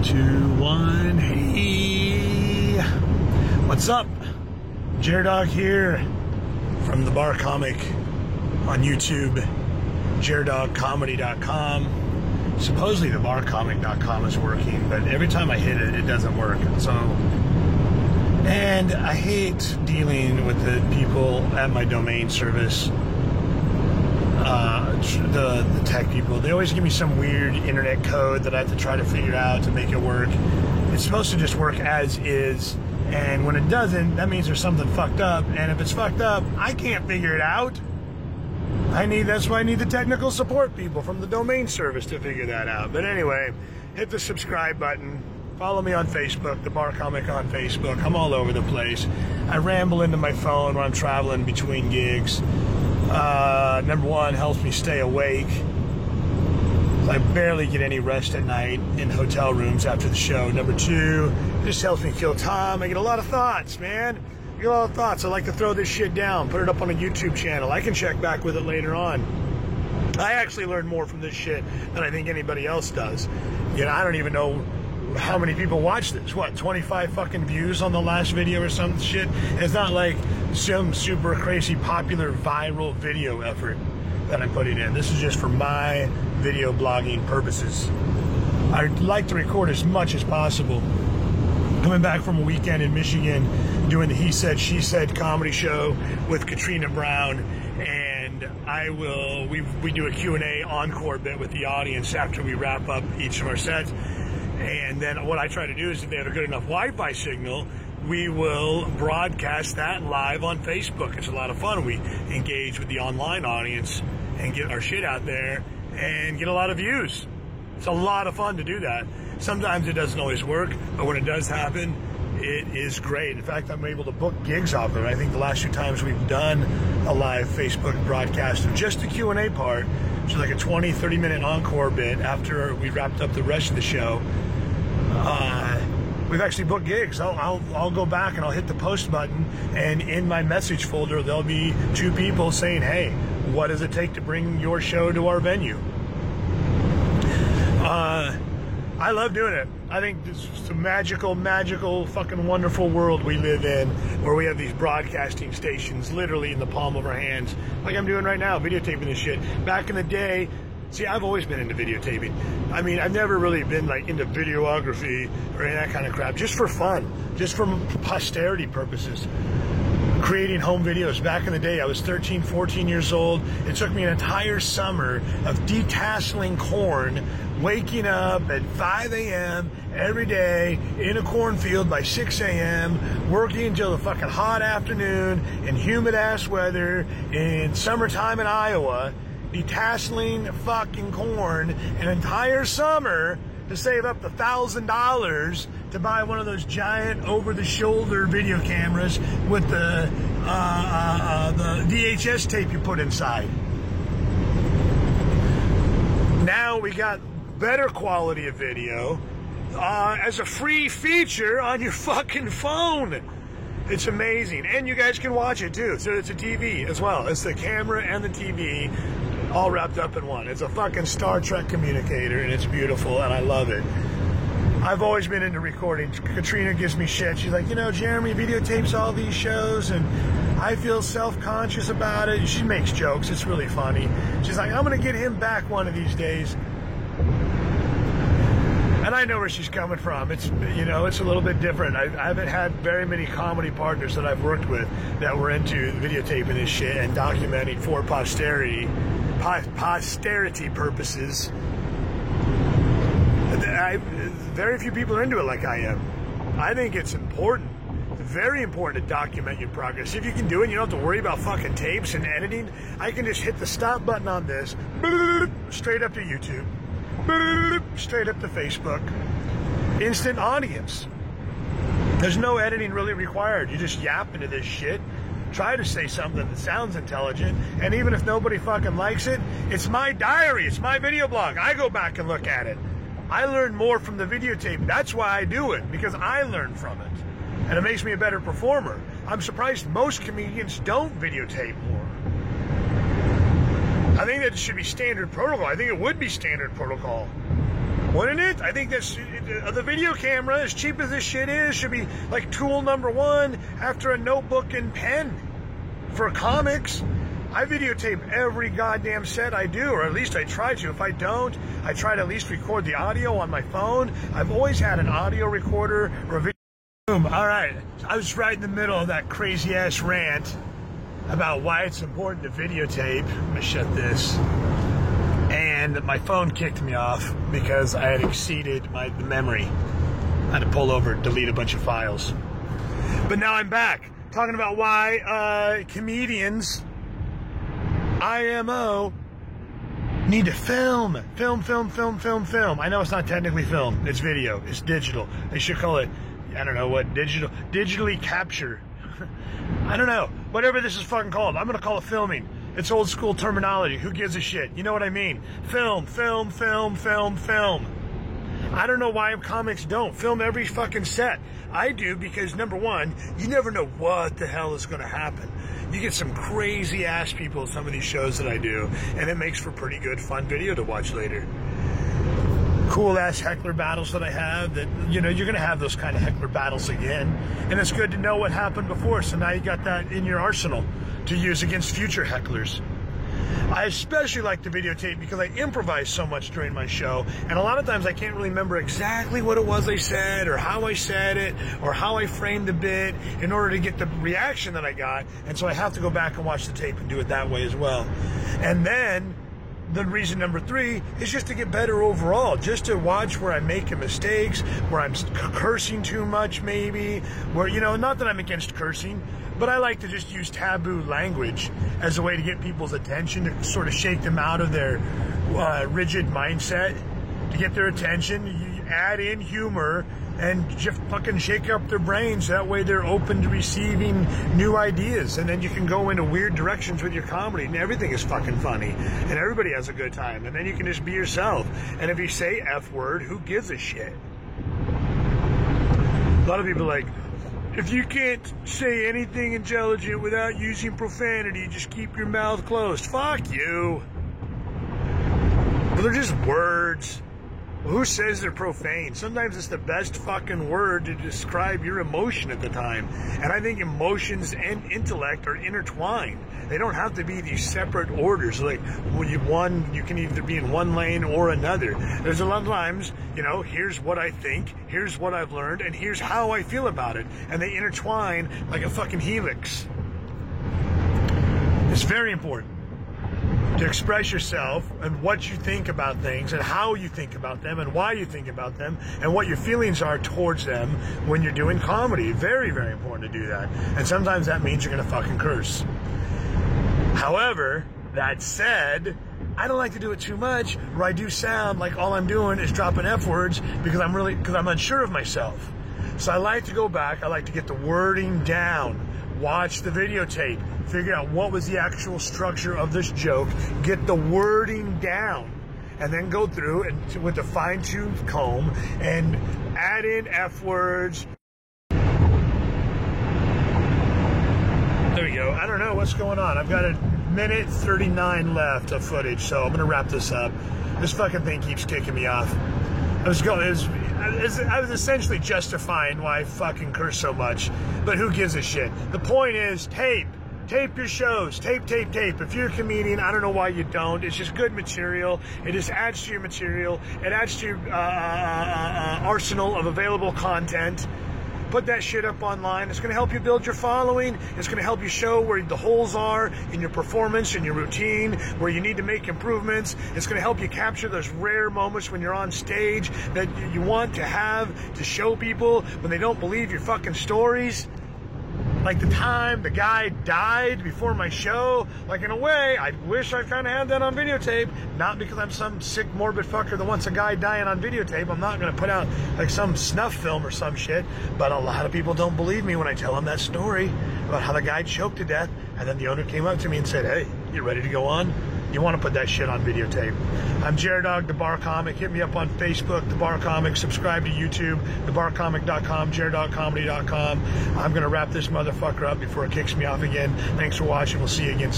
2, 1. Hey, what's up? Jaredog here from the Bar Comic on YouTube, jaredogcomedy.com. Supposedly the barcomic.com is working, but every time I hit it, it doesn't work. And I hate dealing with the people at my domain service, the tech people. They always give me some weird internet code that I have to try to figure out to make it work. It's supposed to just work as is, and when it doesn't, that means there's something fucked up, and if it's fucked up, I can't figure it out. That's why I need the technical support people from the domain service to figure that out. But anyway, hit the subscribe button. Follow me on Facebook, the Bar Comic on Facebook. I'm all over the place. I ramble into my phone when I'm traveling between gigs. Number one, helps me stay awake. I barely get any rest at night in hotel rooms after the show. Number two, just helps me kill time. I get a lot of thoughts, man. I get a lot of thoughts. I like to throw this shit down, put it up on a YouTube channel. I can check back with it later on. I actually learn more from this shit than I think anybody else does. You know, I don't even know how many people watch this. What, 25 fucking views on the last video or some shit? It's not like some super crazy popular viral video effort that I'm putting in. This is just for my video blogging purposes. I'd like to record as much as possible. Coming back from a weekend in Michigan doing the He Said, She Said comedy show with Katrina Brown, and we do a Q&A encore bit with the audience after we wrap up each of our sets. And then what I try to do is, if they have a good enough Wi-Fi signal, we will broadcast that live on Facebook. It's a lot of fun. We engage with the online audience and get our shit out there and get a lot of views. It's a lot of fun to do that. Sometimes it doesn't always work, but when it does happen, it is great. In fact, I'm able to book gigs off of it. I think the last 2 times we've done a live Facebook broadcast of just the Q&A part, which is like a 20, 30-minute encore bit after we wrapped up the rest of the show. We've actually booked gigs. I'll go back and I'll hit the post button, and in my message folder there'll be 2 people saying, hey, what does it take to bring your show to our venue? I love doing it. I think this is a magical, fucking wonderful world we live in, where we have these broadcasting stations literally in the palm of our hands, like I'm doing right now, videotaping this shit. Back in the day, see, I've always been into videotaping. I mean, I've never really been like into videography or any of that kind of crap, just for fun, just for posterity purposes. Creating home videos. Back in the day, I was 13, 14 years old. It took me an entire summer of detasseling corn, waking up at 5 a.m. every day in a cornfield by 6 a.m., working until the fucking hot afternoon in humid ass weather in summertime in Iowa, detasseling fucking corn an entire summer to save up the $1,000 to buy one of those giant over-the-shoulder video cameras with the VHS tape you put inside. Now we got better quality of video as a free feature on your fucking phone. It's amazing, and you guys can watch it too. So it's a TV as well. It's the camera and the TV all wrapped up in one. It's a fucking Star Trek communicator, and it's beautiful, and I love it. I've always been into recording. Katrina gives me shit. She's like, you know, Jeremy videotapes all these shows, and I feel self-conscious about it. She makes jokes. It's really funny. She's like, I'm going to get him back one of these days. And I know where she's coming from. It's, you know, it's a little bit different. I haven't had very many comedy partners that I've worked with that were into videotaping this shit and documenting for posterity purposes. Very few people are into it like I am. I think it's important. It's very important to document your progress. If you can do it, you don't have to worry about fucking tapes and editing. I can just hit the stop button on this, straight up to YouTube, straight up to Facebook. Instant audience. There's no editing really required. You just yap into this shit. Try to say something that sounds intelligent, and even if nobody fucking likes it, it's my diary, it's my video blog. I go back and look at it. I learn more from the videotape. That's why I do it, because I learn from it. And it makes me a better performer. I'm surprised most comedians don't videotape more. I think that should be standard protocol. I think it would be standard protocol. Wouldn't it? I think that's the video camera, as cheap as this shit is, should be like tool number one after a notebook and pen for comics. I videotape every goddamn set I do, or at least I try to. If I don't, I try to at least record the audio on my phone. I've always had an audio recorder or a video. Boom. All right. I was right in the middle of that crazy ass rant about why it's important to videotape. I'm gonna shut this. And my phone kicked me off because I had exceeded the memory. I had to pull over, delete a bunch of files. But now I'm back, talking about why comedians, IMO, need to film. I know it's not technically film, it's video, it's digital. They should call it, I don't know what, digitally capture. I don't know, whatever this is fucking called. I'm gonna call it filming. It's old school terminology. Who gives a shit? You know what I mean? Film. I don't know why comics don't film every fucking set. I do because, number one, you never know what the hell is going to happen. You get some crazy ass people at some of these shows that I do, and it makes for pretty good, fun video to watch later. Cool ass heckler battles that I have that, you know, you're going to have those kind of heckler battles again. And it's good to know what happened before, so now you got that in your arsenal to use against future hecklers. I especially like to videotape because I improvise so much during my show, and a lot of times I can't really remember exactly what it was I said, or how I said it, or how I framed the bit in order to get the reaction that I got, and so I have to go back and watch the tape and do it that way as well. And then the reason number three is just to get better overall, just to watch where I'm making mistakes, where I'm cursing too much maybe, where, you know, not that I'm against cursing, but I like to just use taboo language as a way to get people's attention, to sort of shake them out of their rigid mindset, to get their attention. You add in humor and just fucking shake up their brains. That way they're open to receiving new ideas. And then you can go into weird directions with your comedy, and everything is fucking funny. And everybody has a good time. And then you can just be yourself. And if you say F word, who gives a shit? A lot of people are like, if you can't say anything intelligent without using profanity, just keep your mouth closed. Fuck you. But they're just words. Who says they're profane? Sometimes it's the best fucking word to describe your emotion at the time. And I think emotions and intellect are intertwined. They don't have to be these separate orders. Like, you can either be in one lane or another. There's a lot of times, you know, here's what I think, here's what I've learned, and here's how I feel about it. And they intertwine like a fucking helix. It's very important to express yourself and what you think about things and how you think about them and why you think about them and what your feelings are towards them when you're doing comedy. Very, very important to do that. And sometimes that means you're going to fucking curse. However, that said, I don't like to do it too much where I do sound like all I'm doing is dropping F words because I'm unsure of myself. So I like to go back. I like to get the wording down. Watch the videotape, figure out what was the actual structure of this joke, get the wording down, and then go through and with a fine-tuned comb and add in F words. There we go. I don't know what's going on. I've got a minute 39 left of footage, so I'm going to wrap this up. This fucking thing keeps kicking me off. I was essentially justifying why I fucking curse so much, but who gives a shit? The point is, tape your shows, tape. If you're a comedian, I don't know why you don't. It's just good material. It just adds to your material. It adds to your arsenal of available content. Put that shit up online. It's going to help you build your following. It's going to help you show where the holes are in your performance, in your routine, where you need to make improvements. It's going to help you capture those rare moments when you're on stage that you want to have to show people when they don't believe your fucking stories. Like the time the guy died before my show. Like, in a way, I wish I kind of had that on videotape. Not because I'm some sick, morbid fucker that wants a guy dying on videotape. I'm not going to put out like some snuff film or some shit. But a lot of people don't believe me when I tell them that story about how the guy choked to death. And then the owner came up to me and said, hey, you ready to go on? You want to put that shit on videotape. I'm Jared Dog, The Bar Comic. Hit me up on Facebook, The Bar Comic. Subscribe to YouTube, thebarcomic.com, jareddogcomedy.com. I'm going to wrap this motherfucker up before it kicks me off again. Thanks for watching. We'll see you again soon.